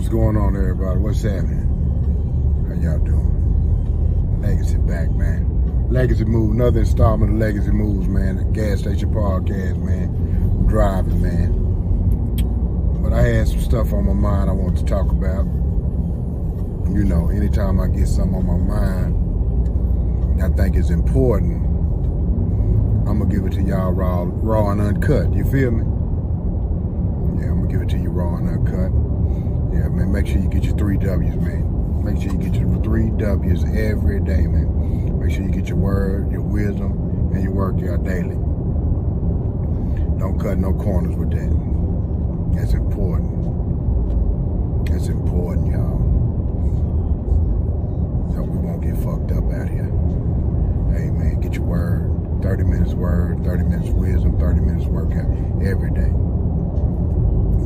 What's going on, everybody? What's happening? How y'all doing? Legacy back, man. Legacy Moves, another installment of Legacy Moves, man. The gas station podcast, man. I'm driving, man. But I had some stuff on my mind I wanted to talk about. You know, anytime I get something on my mind I think is important, I'm gonna give it to y'all raw and uncut. You feel me? Yeah, I'm gonna give it to you raw and uncut. Yeah, man, make sure you get your 3 W's, man. Make sure you get your 3 W's every day, man. Make sure you get your word, your wisdom, and your workout daily. Don't cut no corners with that. That's important. That's important, y'all. So we won't get fucked up out here. Hey, man, get your word. 30 minutes word, 30 minutes wisdom, 30 minutes workout every day.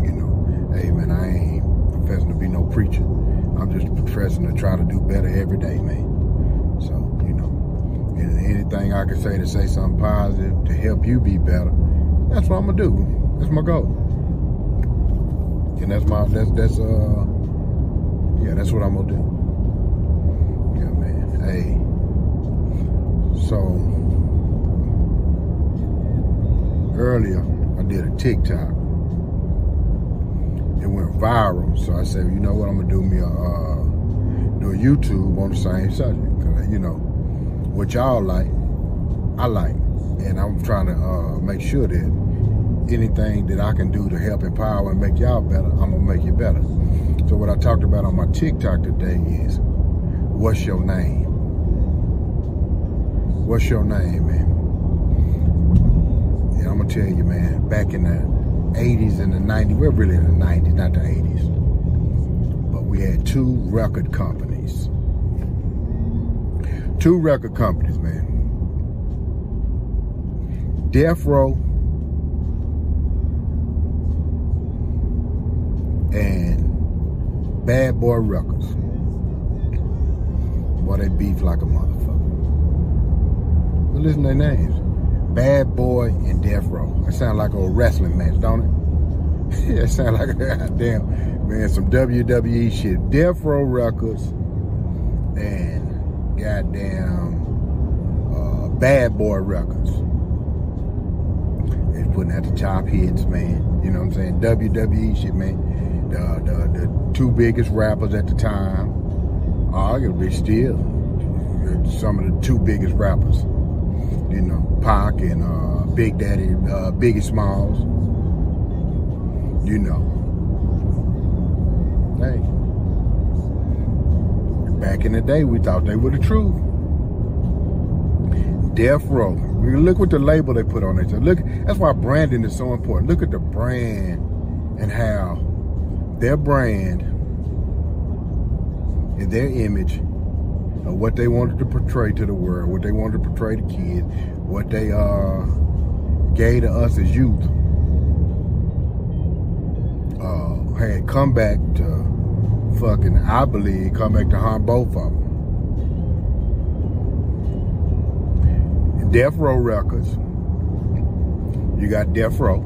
You know, hey, man, I ain't professing to be no preacher. I'm just professing to try to do better every day, man. So, you know, anything I can say to say something positive to help you be better, that's what I'm gonna do. That's my goal. And that's what I'm gonna do. Yeah, man. Hey. So earlier I did a TikTok. It went viral, so I said, you know what, I'm gonna do me a YouTube on the same subject. Cause you know, what y'all like, I like, and I'm trying to make sure that anything that I can do to help empower and make y'all better, I'm gonna make you better. So what I talked about on my TikTok today is, what's your name? What's your name, man? And I'm gonna tell you, man, back in the 80s and the 90s, we're really in the 90s, not the 80s. But we had 2 record companies. 2 record companies, man. Deathrow and Bad Boy Records. Boy, they beef like a motherfucker. But listen to their names. Bad Boy and Deathrow. That sound like a wrestling match, don't it? It sound like a goddamn, man, some WWE shit. Deathrow Records and goddamn Bad Boy Records. They're putting out the top hits, man. You know what I'm saying? WWE shit, man. The 2 biggest rappers at the time, arguably still some of the 2 biggest rappers. You know, Pac and Big Daddy, Biggie Smalls. You know. Hey. Back in the day, we thought they were the truth. Deathrow. Look what the label they put on it. So look, that's why branding is so important. Look at the brand and how their brand and their image of what they wanted to portray to the world, what they wanted to portray to kids, what they gave to us as youth, had come back to fucking, I believe, come back to harm both of them. Deathrow Records, you got Deathrow.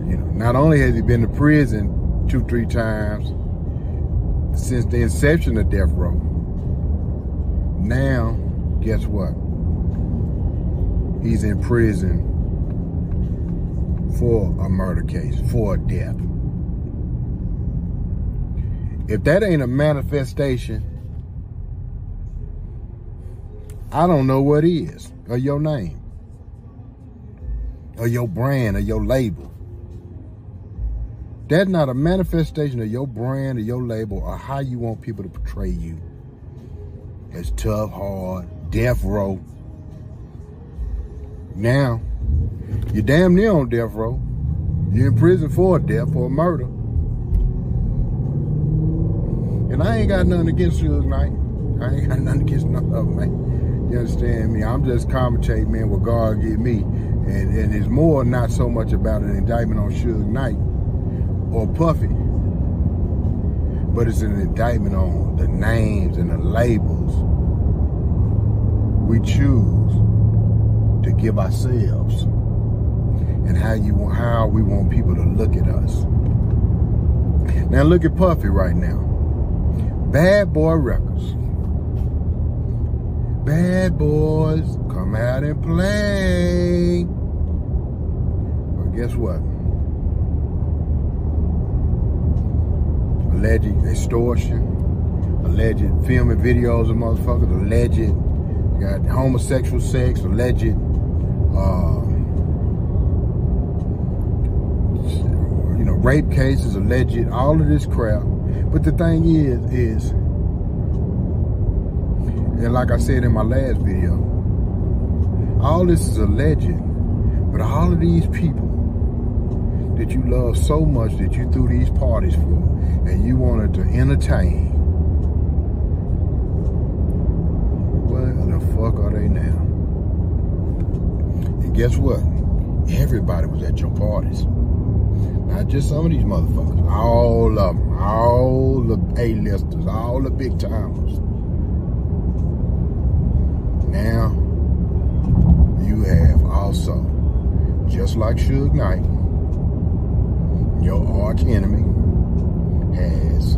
You know, not only has he been to prison 2-3 times since the inception of Deathrow, now, guess what? He's in prison for a murder case, for a death. If that ain't a manifestation, I don't know what is, or your name, or your brand, or your label. That's not a manifestation of your brand or your label or how you want people to portray you. It's tough, hard, death row. Now, you're damn near on death row. You're in prison for a death, for a murder. And I ain't got nothing against Suge Knight. I ain't got nothing against none of them, man. You understand me? I'm just commentating, man, what God give me. And it's more not so much about an indictment on Suge Knight or Puffy, but it's an indictment on the names and the labels we choose to give ourselves and how we want people to look at us. Now look at Puffy right now. Bad Boy Records. Bad boys, come out and play. But guess what? Alleged extortion, alleged filming videos of motherfuckers, alleged got homosexual sex, alleged rape cases, alleged, all of this crap. But the thing is, and like I said in my last video, all this is alleged, but all of these people that you love so much that you threw these parties for and you wanted to entertain, where the fuck are they now? And guess what? Everybody was at your parties. Not just some of these motherfuckers. All of them. All the A-listers. All the big timers. Now, you have also, just like Suge Knight, your arch enemy has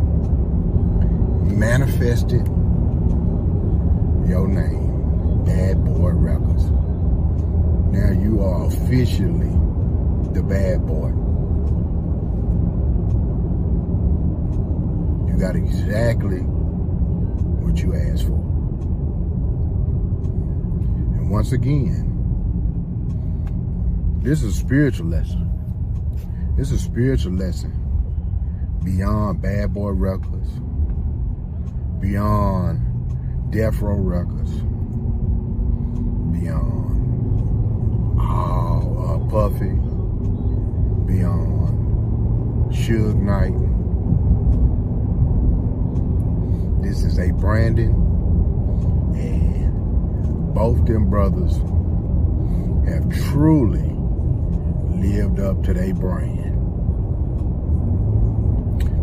manifested your name, Bad Boy Records. Now you are officially the bad boy. You got exactly what you asked for. And once again, this is a spiritual lesson. This is a spiritual lesson beyond Bad Boy Records, beyond Deathrow Records, beyond Puffy, beyond Suge Knight. This is a branding, and both them brothers have truly lived up to their brand.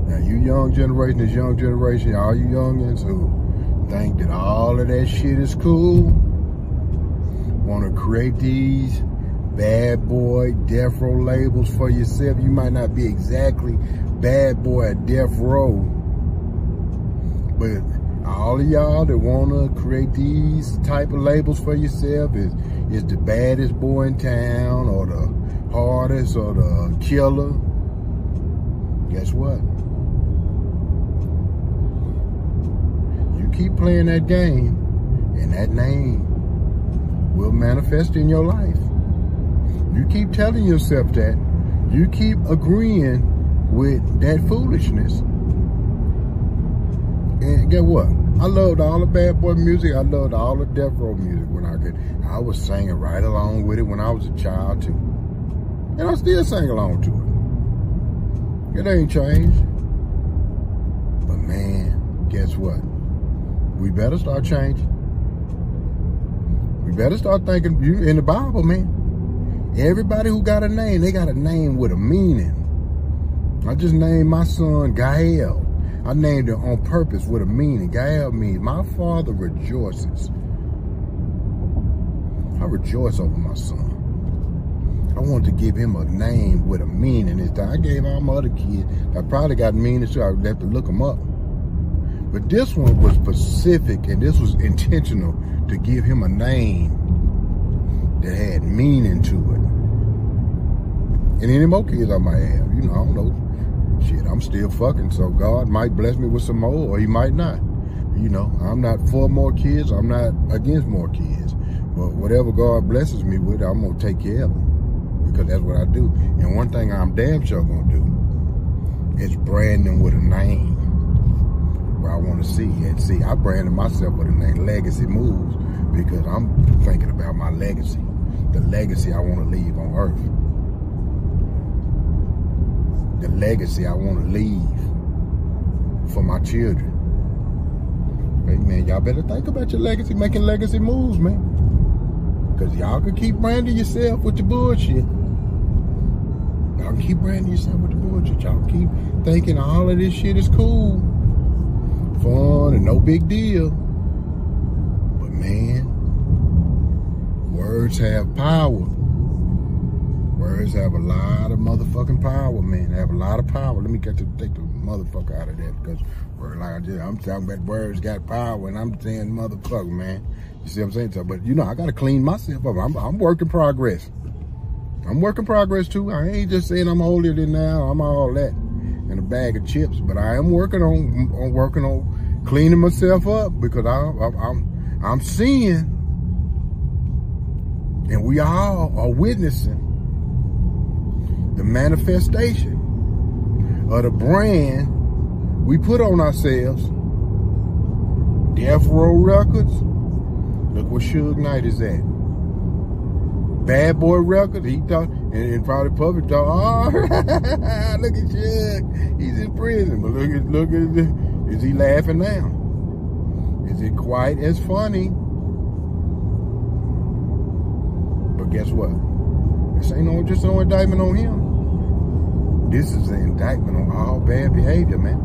Now, you young generation, this young generation, all you youngins who think that all of that shit is cool, want to create these bad boy death row labels for yourself. You might not be exactly bad boy at death row, but all of y'all that want to create these type of labels for yourself is the baddest boy in town, or the hardest, or the killer. Guess what? You keep playing that game, and that name will manifest in your life. You keep telling yourself that. You keep agreeing with that foolishness. And get what? I loved all the bad boy music. I loved all the death row music when I was singing right along with it when I was a child too. And I still sing along to it. It ain't changed. But man, guess what? We better start changing. We better start thinking, you in the Bible, man. Everybody who got a name, they got a name with a meaning. I just named my son Gael. I named it on purpose with a meaning. Gael means my father rejoices. I rejoice over my son. I wanted to give him a name with a meaning this time. I gave all my other kids, I probably got meanings too. I would have to look them up. But this one was specific, and this was intentional to give him a name that had meaning to it. And any more kids I might have, you know, I don't know. Shit, I'm still fucking, so God might bless me with some more, or he might not. You know, I'm not for more kids, I'm not against more kids. But whatever God blesses me with, I'm gonna take care of them, because that's what I do. And one thing I'm damn sure gonna do is brand them with a name where I wanna see. And see, I branded myself with a name, Legacy Moves, because I'm thinking about my legacy, the legacy I wanna leave on earth. The legacy I want to leave for my children. Hey, man, y'all better think about your legacy, making legacy moves, man. Because y'all can keep branding yourself with your bullshit. Y'all can keep branding yourself with the bullshit. Y'all keep thinking all of this shit is cool, fun, and no big deal. But, man, words have power. Words have a lot of motherfucking power, man. They have a lot of power. Let me take the motherfucker out of that, because I'm talking about words got power, and I'm saying motherfucker, man. You see what I'm saying? So, but you know, I gotta clean myself up. I'm work in progress. I'm work in progress too. I ain't just saying I'm holier than now. I'm all that in a bag of chips, but I am working on cleaning myself up, because I'm seeing, and we all are witnessing the manifestation of the brand we put on ourselves. Deathrow Records, look where Suge Knight is at. Bad Boy Records, he thought, and probably Puffy thought, oh, look at Suge, he's in prison. But look at, is he laughing now? Is it quite as funny? But guess what? This ain't just no indictment on him. This is an indictment on all bad behavior, man.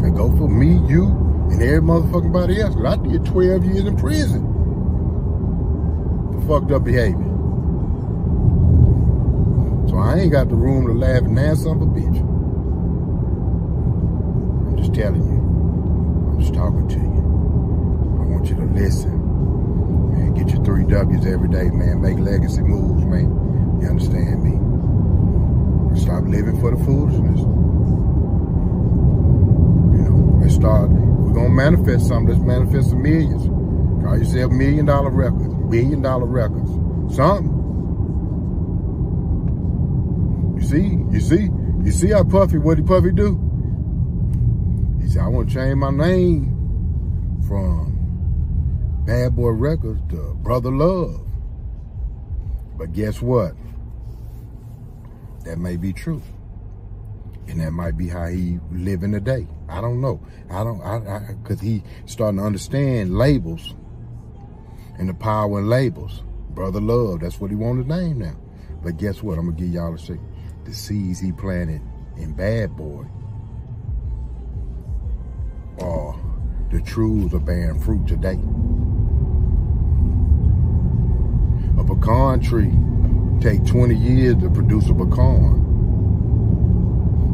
And go for me, you, and every motherfucking body else. Because I did 12 years in prison for fucked up behavior. So I ain't got the room to laugh and now son of a bitch. I'm just telling you. I'm just talking to you. I want you to listen. Man, get your 3 W's every day, man. Make legacy moves, man. You understand me? Stop living for the foolishness. You know, let's start. We're going to manifest something. Let's manifest some millions. Call yourself $1 million records, $1 billion records. Something. You see how Puffy, what did Puffy do? He said, I want to change my name from Bad Boy Records to Brother Love. But guess what? That may be true. And that might be how he living today. I don't know. Cause he starting to understand labels and the power in labels. Brother Love, that's what he wanted to name now. But guess what? I'm gonna give y'all a second. The seeds he planted in Bad Boy are the truths are bearing fruit today. A pecan tree take 20 years to produce a pecan.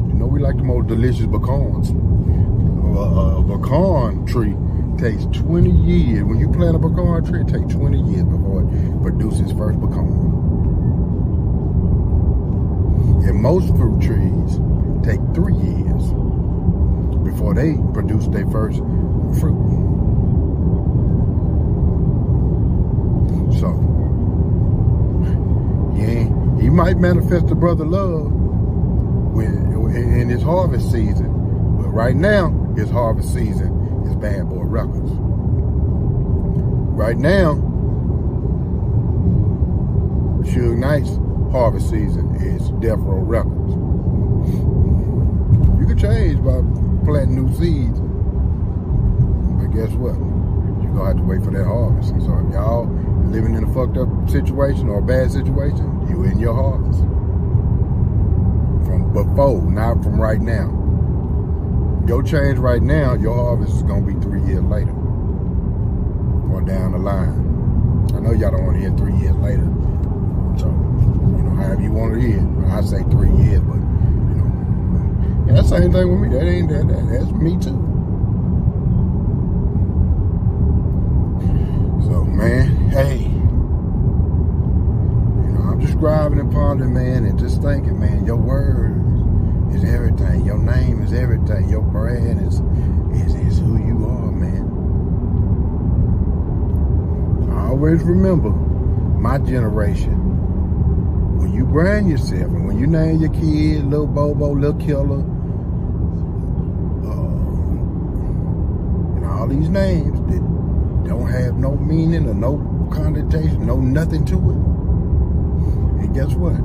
You know, we like the most delicious pecans. A pecan tree takes 20 years. When you plant a pecan tree, it takes 20 years before it produces first pecan. And most fruit trees take 3 years before they produce their first fruit. So, yeah, he might manifest the Brother Love in his harvest season, but right now his harvest season is Bad Boy Records. Right now, Suge Knight's harvest season is Deathrow Records. You can change by planting new seeds, but guess what? You're gonna have to wait for that harvest. And so if y'all living in a fucked up situation or a bad situation, you in your harvest. From before, not from right now. Your change right now, your harvest is gonna be 3 years later. Or down the line. I know y'all don't want to hear 3 years later. So, you know, however you want to hear. I say 3 years, but you know. Yeah, that's the same thing with me. That ain't that's me too. So man, hey. Just driving and pondering, man, and just thinking, man, your word is everything. Your name is everything. Your brand is who you are, man. I always remember my generation. When you brand yourself and when you name your kid, Little Bobo, Little Killer, and all these names that don't have no meaning or no connotation, no nothing to it. And guess what?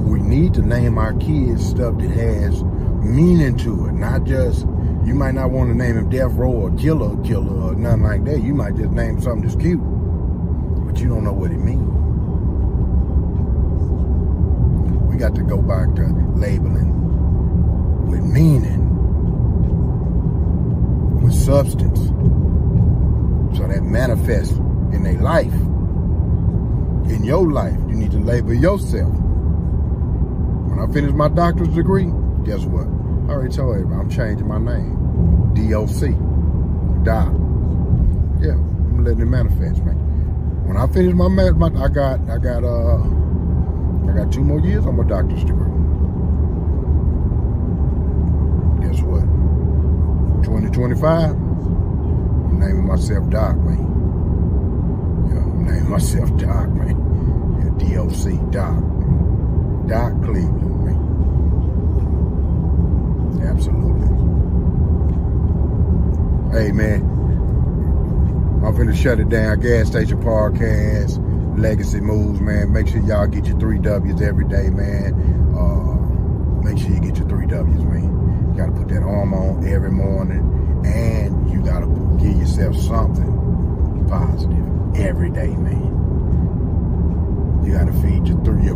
We need to name our kids stuff that has meaning to it. Not just, you might not want to name him Deathrow or Killer or nothing like that. You might just name something that's cute. But you don't know what it means. We got to go back to labeling with meaning, with substance. So that manifests in their life. in your life, you need to label yourself. When I finish my doctorate degree, guess what? I already told everybody I'm changing my name. DOC. Doc. Yeah, I'm letting it manifest, man. When I finish I got 2 more years on my doctor's degree. Guess what? 2025, I'm naming myself Doc, man. Yeah, I'm naming myself Doc, man. Yeah, DOC, Doc. Doc Cleveland, man. Absolutely. Hey, man. I'm finna shut it down. Gas Station Podcast, Legacy Moves, man. Make sure y'all get your 3 W's every day, man. Make sure you get your 3 W's, man. You gotta put that arm on every morning, and you gotta give yourself something positive every day, man. You gotta feed your 3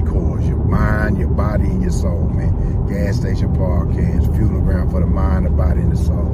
cores, your mind, your body, and your soul, man. Gas Station Podcast, fueling ground for the mind, the body, and the soul.